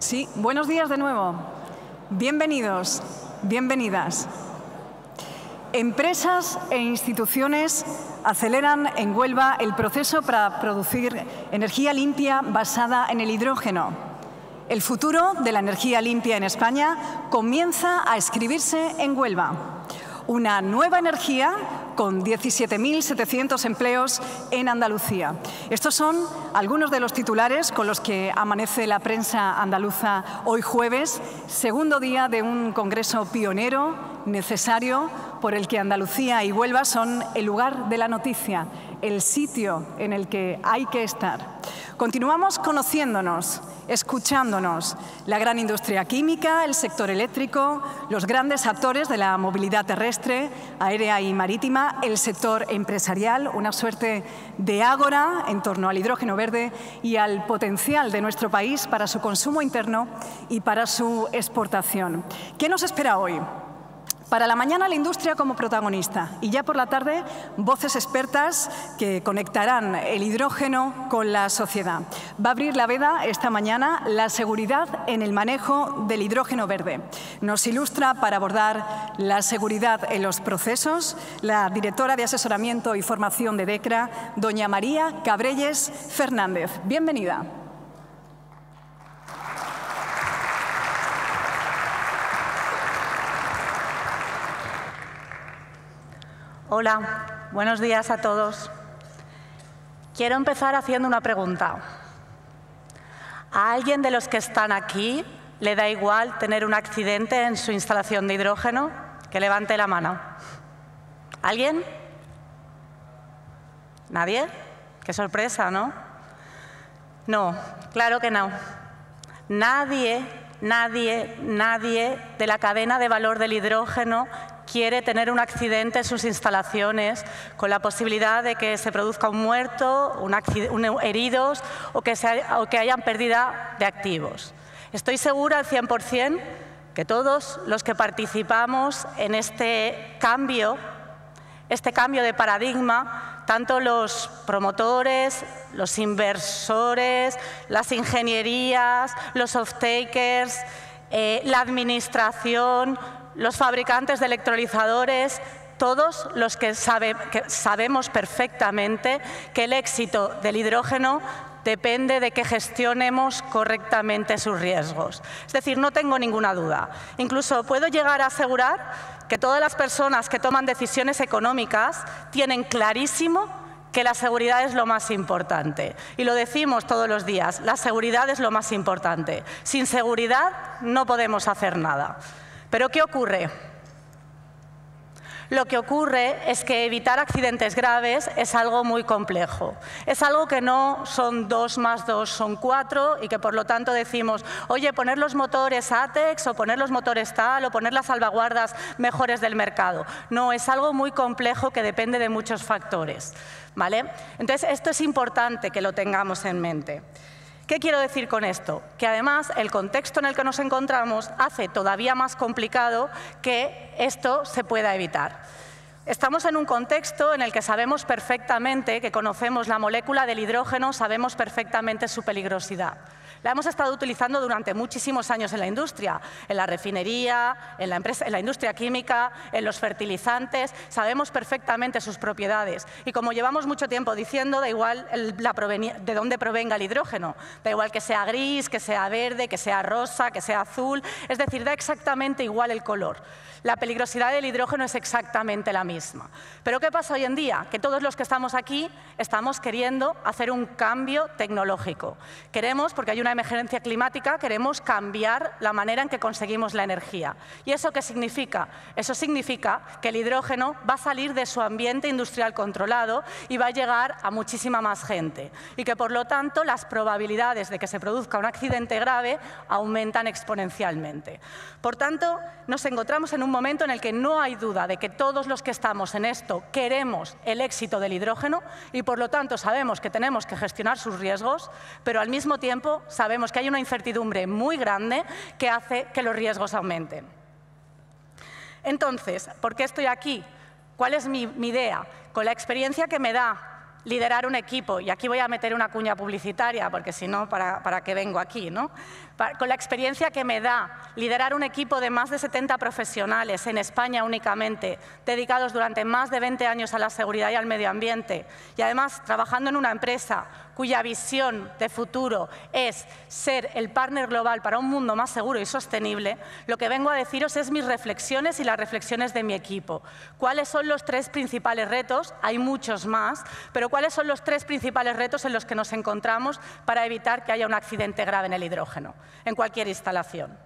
Sí, buenos días de nuevo. Bienvenidos, bienvenidas. Empresas e instituciones aceleran en Huelva el proceso para producir energía limpia basada en el hidrógeno. El futuro de la energía limpia en España comienza a escribirse en Huelva. Una nueva energía con 17.700 empleos en Andalucía. Estos son algunos de los titulares con los que amanece la prensa andaluza hoy jueves, segundo día de un congreso pionero, necesario, por el que Andalucía y Huelva son el lugar de la noticia, el sitio en el que hay que estar. Continuamos conociéndonos, escuchándonos. La gran industria química, el sector eléctrico, los grandes actores de la movilidad terrestre, aérea y marítima, el sector empresarial, una suerte de ágora en torno al hidrógeno verde y al potencial de nuestro país para su consumo interno y para su exportación. ¿Qué nos espera hoy? Para la mañana, la industria como protagonista y ya por la tarde, voces expertas que conectarán el hidrógeno con la sociedad. Va a abrir la veda esta mañana la seguridad en el manejo del hidrógeno verde. Nos ilustra para abordar la seguridad en los procesos la directora de asesoramiento y formación de DECRA, doña María Cabrelles Fernández. Bienvenida. Hola, buenos días a todos. Quiero empezar haciendo una pregunta. ¿A alguien de los que están aquí le da igual tener un accidente en su instalación de hidrógeno? Que levante la mano. ¿Alguien? ¿Nadie? Qué sorpresa, ¿no? No, claro que no. Nadie de la cadena de valor del hidrógeno quiere tener un accidente en sus instalaciones con la posibilidad de que se produzca un muerto, heridos o que hayan pérdida de activos. Estoy segura al 100% que todos los que participamos en este cambio de paradigma, tanto los promotores, los inversores, las ingenierías, los off-takers, la administración, los fabricantes de electrolizadores, todos los que sabemos perfectamente que el éxito del hidrógeno depende de que gestionemos correctamente sus riesgos. Es decir, no tengo ninguna duda. Incluso puedo llegar a asegurar que todas las personas que toman decisiones económicas tienen clarísimo que la seguridad es lo más importante. Y lo decimos todos los días, la seguridad es lo más importante. Sin seguridad no podemos hacer nada. ¿Pero qué ocurre? Lo que ocurre es que evitar accidentes graves es algo muy complejo. Es algo que no son 2 más 2 son 4 y que por lo tanto decimos, oye, poner los motores ATEX o poner los motores tal o poner las salvaguardas mejores del mercado. No, es algo muy complejo que depende de muchos factores, ¿vale? Entonces, esto es importante que lo tengamos en mente. ¿Qué quiero decir con esto? Que además el contexto en el que nos encontramos hace todavía más complicado que esto se pueda evitar. Estamos en un contexto en el que sabemos perfectamente, que conocemos la molécula del hidrógeno, sabemos perfectamente su peligrosidad. La hemos estado utilizando durante muchísimos años en la industria, en la refinería, en la industria química, en los fertilizantes. Sabemos perfectamente sus propiedades. Y como llevamos mucho tiempo diciendo, da igual de dónde provenga el hidrógeno. Da igual que sea gris, que sea verde, que sea rosa, que sea azul. Es decir, da exactamente igual el color. La peligrosidad del hidrógeno es exactamente la misma. Pero ¿qué pasa hoy en día? Que todos los que estamos aquí estamos queriendo hacer un cambio tecnológico. Queremos, porque hay una emergencia climática, queremos cambiar la manera en que conseguimos la energía. ¿Y eso qué significa? Eso significa que el hidrógeno va a salir de su ambiente industrial controlado y va a llegar a muchísima más gente. Y que, por lo tanto, las probabilidades de que se produzca un accidente grave aumentan exponencialmente. Por tanto, nos encontramos en un momento en el que no hay duda de que todos los que estamos en esto queremos el éxito del hidrógeno y, por lo tanto, sabemos que tenemos que gestionar sus riesgos, pero al mismo tiempo sabemos que hay una incertidumbre muy grande que hace que los riesgos aumenten. Entonces, ¿por qué estoy aquí? ¿Cuál es mi idea? Con la experiencia que me da liderar un equipo, y aquí voy a meter una cuña publicitaria, porque si no, ¿para qué vengo aquí, ¿no? Con la experiencia que me da liderar un equipo de más de 70 profesionales en España únicamente, dedicados durante más de 20 años a la seguridad y al medio ambiente, y además trabajando en una empresa cuya visión de futuro es ser el partner global para un mundo más seguro y sostenible, lo que vengo a deciros es mis reflexiones y las reflexiones de mi equipo. ¿Cuáles son los 3 principales retos? Hay muchos más, pero ¿cuáles son los 3 principales retos en los que nos encontramos para evitar que haya un accidente grave en el hidrógeno, en cualquier instalación?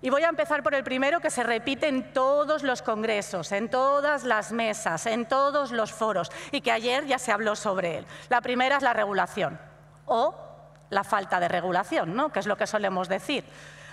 Y voy a empezar por el primero, que se repite en todos los congresos, en todas las mesas, en todos los foros, y que ayer ya se habló sobre él. La primera es la regulación, o la falta de regulación, ¿no? Que es lo que solemos decir.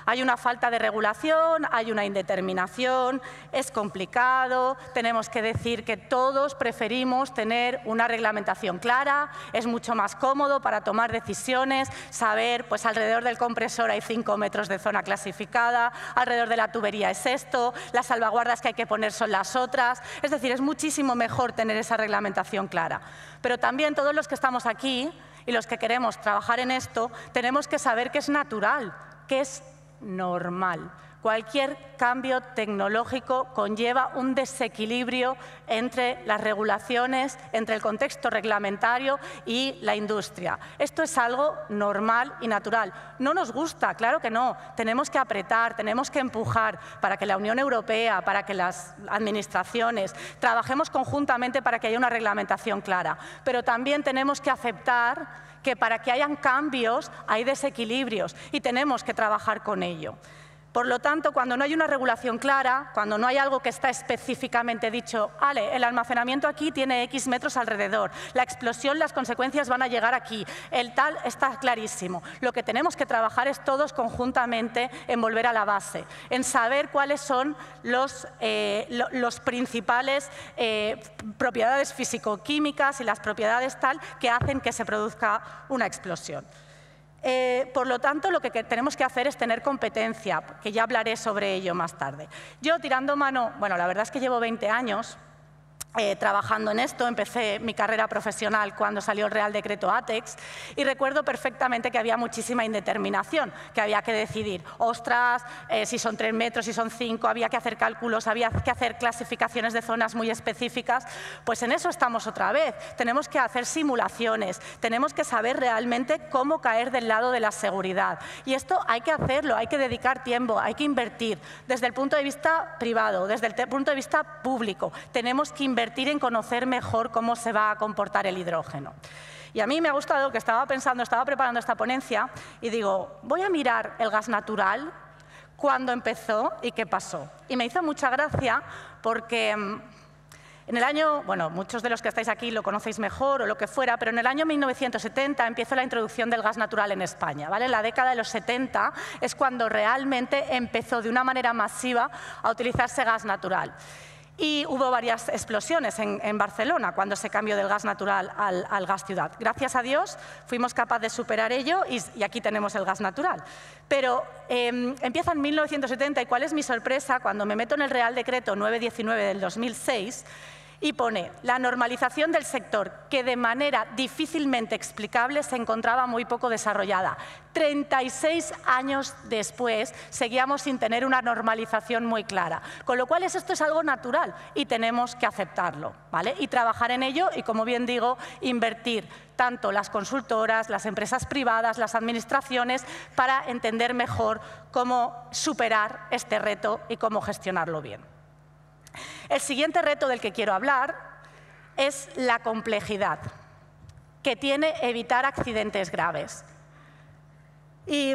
Hay una falta de regulación, hay una indeterminación, es complicado, tenemos que decir que todos preferimos tener una reglamentación clara, es mucho más cómodo para tomar decisiones, saber, pues alrededor del compresor hay 5 metros de zona clasificada, alrededor de la tubería es esto, las salvaguardas que hay que poner son las otras, es decir, es muchísimo mejor tener esa reglamentación clara. Pero también todos los que estamos aquí y los que queremos trabajar en esto, tenemos que saber que es natural, que es normal. Cualquier cambio tecnológico conlleva un desequilibrio entre las regulaciones, entre el contexto reglamentario y la industria. Esto es algo normal y natural. No nos gusta, claro que no. Tenemos que apretar, tenemos que empujar para que la Unión Europea, para que las administraciones trabajemos conjuntamente para que haya una reglamentación clara. Pero también tenemos que aceptar que para que hayan cambios hay desequilibrios y tenemos que trabajar con ello. Por lo tanto, cuando no hay una regulación clara, cuando no hay algo que está específicamente dicho, vale, el almacenamiento aquí tiene X metros alrededor, la explosión, las consecuencias van a llegar aquí, el tal está clarísimo. Lo que tenemos que trabajar es todos conjuntamente en volver a la base, en saber cuáles son los principales propiedades físico-químicas y las propiedades tal que hacen que se produzca una explosión. Por lo tanto, lo que tenemos que hacer es tener competencia, que ya hablaré sobre ello más tarde. Yo, tirando mano, bueno, la verdad es que llevo 20 años trabajando en esto. Empecé mi carrera profesional cuando salió el Real Decreto ATEX y recuerdo perfectamente que había muchísima indeterminación, que había que decidir, ostras, si son 3 metros, si son 5, había que hacer cálculos, había que hacer clasificaciones de zonas muy específicas. Pues en eso estamos otra vez. Tenemos que hacer simulaciones, tenemos que saber realmente cómo caer del lado de la seguridad. Y esto hay que hacerlo, hay que dedicar tiempo, hay que invertir desde el punto de vista privado, desde el punto de vista público. Tenemos que invertir en conocer mejor cómo se va a comportar el hidrógeno. Y a mí me ha gustado que estaba preparando esta ponencia y digo, voy a mirar el gas natural, cuándo empezó y qué pasó. Y me hizo mucha gracia porque en el año, bueno, muchos de los que estáis aquí lo conocéis mejor o lo que fuera, pero en el año 1970 empieza la introducción del gas natural en España, ¿vale? En la década de los 70 es cuando realmente empezó de una manera masiva a utilizarse gas natural. Y hubo varias explosiones en Barcelona cuando se cambió del gas natural al gas ciudad. Gracias a Dios fuimos capaces de superar ello y aquí tenemos el gas natural. Pero empieza en 1970 y ¿cuál es mi sorpresa? Cuando me meto en el Real Decreto 919 del 2006 y pone la normalización del sector, que de manera difícilmente explicable se encontraba muy poco desarrollada. 36 años después seguíamos sin tener una normalización muy clara, con lo cual esto es algo natural y tenemos que aceptarlo, ¿vale? Y trabajar en ello y, como bien digo, invertir tanto las consultoras, las empresas privadas, las administraciones, para entender mejor cómo superar este reto y cómo gestionarlo bien. El siguiente reto del que quiero hablar es la complejidad que tiene evitar accidentes graves. Y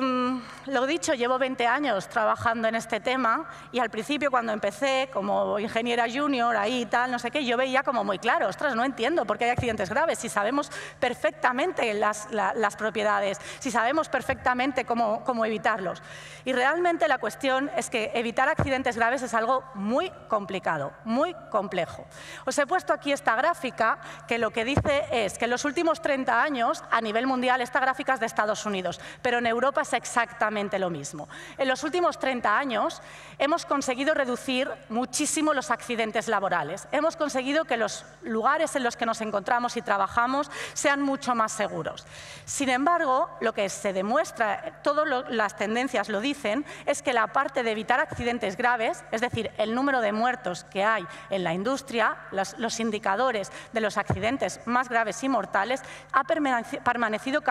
lo dicho, llevo 20 años trabajando en este tema y al principio cuando empecé como ingeniera junior, ahí y tal, no sé qué, yo veía como muy claro, ostras, no entiendo por qué hay accidentes graves, si sabemos perfectamente las propiedades, si sabemos perfectamente cómo evitarlos. Y realmente la cuestión es que evitar accidentes graves es algo muy complicado, muy complejo. Os he puesto aquí esta gráfica que lo que dice es que en los últimos 30 años, a nivel mundial, esta gráfica es de Estados Unidos, pero en Europa Europa es exactamente lo mismo. En los últimos 30 años hemos conseguido reducir muchísimo los accidentes laborales. Hemos conseguido que los lugares en los que nos encontramos y trabajamos sean mucho más seguros. Sin embargo, lo que se demuestra, todas las tendencias lo dicen, es que la parte de evitar accidentes graves, es decir, el número de muertos que hay en la industria, los indicadores de los accidentes más graves y mortales, ha permanecido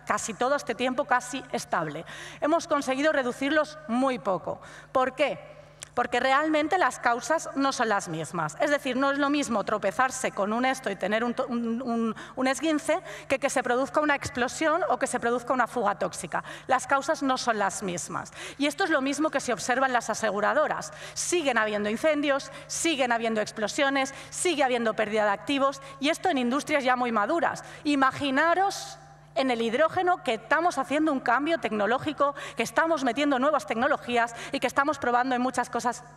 casi todo este tiempo casi estable. Hemos conseguido reducirlos muy poco. ¿Por qué? Porque realmente las causas no son las mismas. Es decir, no es lo mismo tropezarse con un esto y tener un esguince que se produzca una explosión o que se produzca una fuga tóxica. Las causas no son las mismas. Y esto es lo mismo que se observa en las aseguradoras. Siguen habiendo incendios, siguen habiendo explosiones, sigue habiendo pérdida de activos, y esto en industrias ya muy maduras. Imaginaros en el hidrógeno, que estamos haciendo un cambio tecnológico, que estamos metiendo nuevas tecnologías y que estamos probando en muchos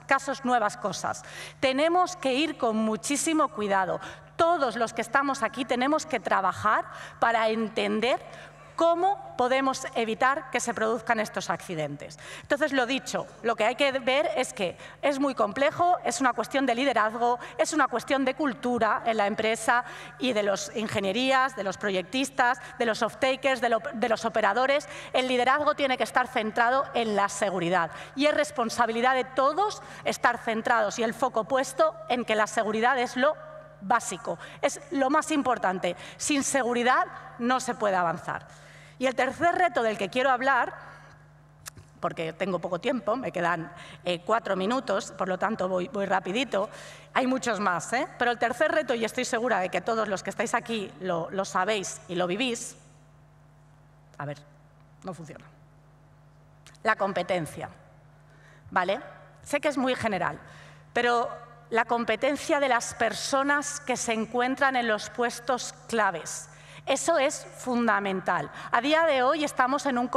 casos nuevas cosas. Tenemos que ir con muchísimo cuidado. Todos los que estamos aquí tenemos que trabajar para entender cómo podemos evitar que se produzcan estos accidentes. Entonces, lo dicho, lo que hay que ver es que es muy complejo, es una cuestión de liderazgo, es una cuestión de cultura en la empresa y de las ingenierías, de los proyectistas, de los off-takers, de los operadores. El liderazgo tiene que estar centrado en la seguridad y es responsabilidad de todos estar centrados y el foco puesto en que la seguridad es lo básico, es lo más importante. Sin seguridad no se puede avanzar. Y el tercer reto del que quiero hablar, porque tengo poco tiempo, me quedan 4 minutos, por lo tanto voy rapidito, hay muchos más, pero el tercer reto, y estoy segura de que todos los que estáis aquí lo sabéis y lo vivís, a ver, no funciona, la competencia, ¿vale? Sé que es muy general, pero la competencia de las personas que se encuentran en los puestos claves. Eso es fundamental. A día de hoy estamos en un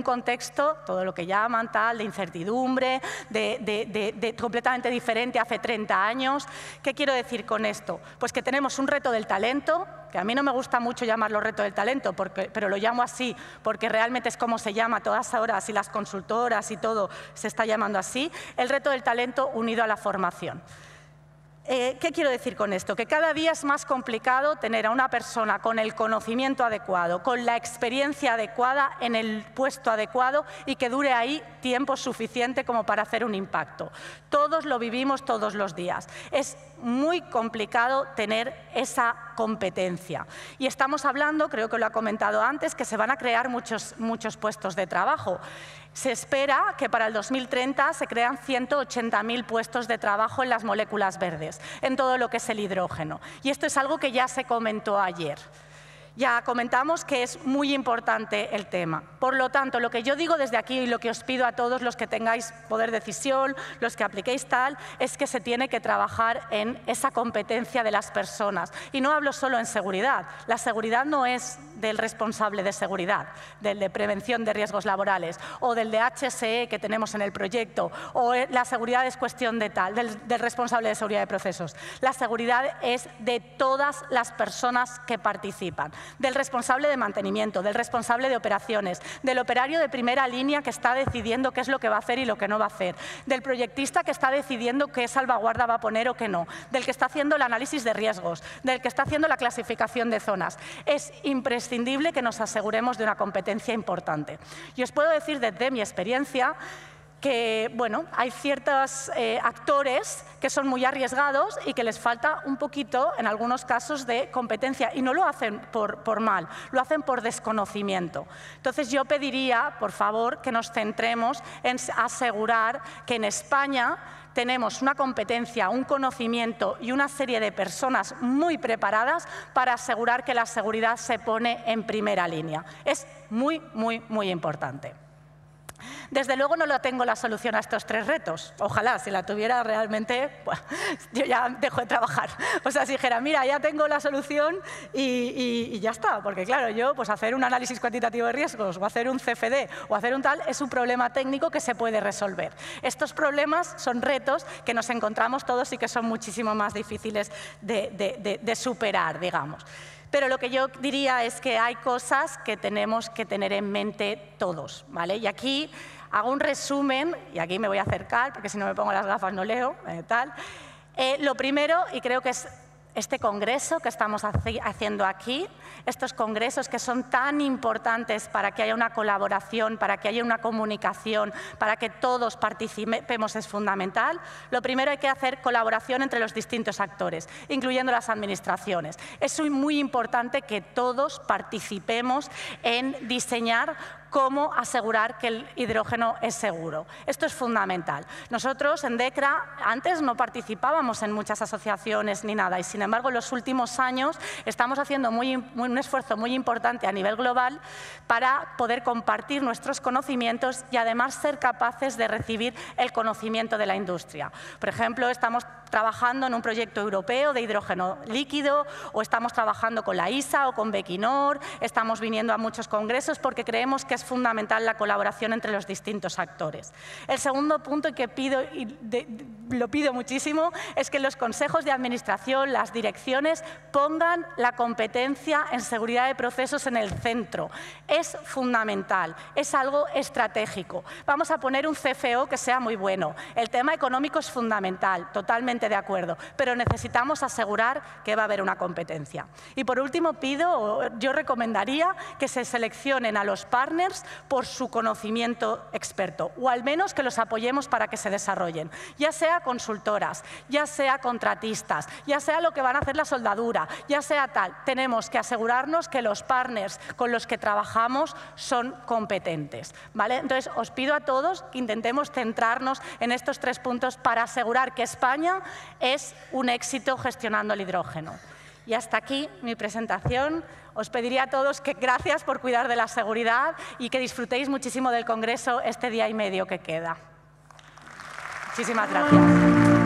contexto, todo lo que llaman tal, de incertidumbre, de completamente diferente hace 30 años. ¿Qué quiero decir con esto? Pues que tenemos un reto del talento, que a mí no me gusta mucho llamarlo reto del talento, pero lo llamo así porque realmente es como se llama a todas horas y las consultoras y todo se está llamando así, el reto del talento unido a la formación. ¿Qué quiero decir con esto? Que cada día es más complicado tener a una persona con el conocimiento adecuado, con la experiencia adecuada en el puesto adecuado y que dure ahí tiempo suficiente como para hacer un impacto. Todos lo vivimos todos los días. Es muy complicado tener esa competencia. Y estamos hablando, creo que lo ha comentado antes, que se van a crear muchos puestos de trabajo. Se espera que para el 2030 se crean 180.000 puestos de trabajo en las moléculas verdes, en todo lo que es el hidrógeno. Y esto es algo que ya se comentó ayer. Ya comentamos que es muy importante el tema. Por lo tanto, lo que yo digo desde aquí y lo que os pido a todos los que tengáis poder de decisión, los que apliquéis tal, es que se tiene que trabajar en esa competencia de las personas. Y no hablo solo en seguridad. La seguridad no es del responsable de seguridad, del de prevención de riesgos laborales o del de HSE que tenemos en el proyecto, o la seguridad es cuestión de tal, del responsable de seguridad de procesos. La seguridad es de todas las personas que participan. Del responsable de mantenimiento, del responsable de operaciones, del operario de primera línea que está decidiendo qué es lo que va a hacer y lo que no va a hacer, del proyectista que está decidiendo qué salvaguarda va a poner o qué no, del que está haciendo el análisis de riesgos, del que está haciendo la clasificación de zonas. Es imprescindible que nos aseguremos de una competencia importante. Y os puedo decir desde mi experiencia que bueno, hay ciertos actores que son muy arriesgados y que les falta un poquito, en algunos casos, de competencia. Y no lo hacen por mal, lo hacen por desconocimiento. Entonces yo pediría, por favor, que nos centremos en asegurar que en España tenemos una competencia, un conocimiento y una serie de personas muy preparadas para asegurar que la seguridad se pone en primera línea. Es muy, muy, muy importante. Desde luego no tengo la solución a estos 3 retos. Ojalá, si la tuviera realmente, pues, yo ya dejo de trabajar. O sea, si dijera, mira, ya tengo la solución y ya está. Porque claro, yo pues hacer un análisis cuantitativo de riesgos o hacer un CFD o hacer un tal es un problema técnico que se puede resolver. Estos problemas son retos que nos encontramos todos y que son muchísimo más difíciles de superar, digamos. Pero lo que yo diría es que hay cosas que tenemos que tener en mente todos, ¿vale? Y aquí hago un resumen, y aquí me voy a acercar, porque si no me pongo las gafas no leo, tal. Lo primero, y creo que es este congreso que estamos haciendo aquí, estos congresos que son tan importantes para que haya una colaboración, para que haya una comunicación, para que todos participemos, es fundamental. Lo primero, hay que hacer colaboración entre los distintos actores, incluyendo las administraciones. Es muy importante que todos participemos en diseñar cómo asegurar que el hidrógeno es seguro. Esto es fundamental. Nosotros en DECRA antes no participábamos en muchas asociaciones ni nada, y sin embargo en los últimos años estamos haciendo un esfuerzo muy importante a nivel global para poder compartir nuestros conocimientos y además ser capaces de recibir el conocimiento de la industria. Por ejemplo, estamos trabajando en un proyecto europeo de hidrógeno líquido, o estamos trabajando con la ISA o con Bequinor, estamos viniendo a muchos congresos porque creemos que es fundamental la colaboración entre los distintos actores. El segundo punto, y que pido, lo pido muchísimo, es que los consejos de administración, las direcciones, pongan la competencia en seguridad de procesos en el centro. Es fundamental, es algo estratégico. Vamos a poner un CFO que sea muy bueno. El tema económico es fundamental, totalmente de acuerdo, pero necesitamos asegurar que va a haber una competencia. Y por último, yo recomendaría que se seleccionen a los partners por su conocimiento experto, o al menos que los apoyemos para que se desarrollen, ya sea consultoras, ya sea contratistas, ya sea lo que van a hacer la soldadura, ya sea tal. Tenemos que asegurarnos que los partners con los que trabajamos son competentes, ¿vale? Entonces, os pido a todos que intentemos centrarnos en estos 3 puntos para asegurar que España es un éxito gestionando el hidrógeno. Y hasta aquí mi presentación. Os pediría a todos que gracias por cuidar de la seguridad y que disfrutéis muchísimo del congreso este día y medio que queda. Muchísimas gracias.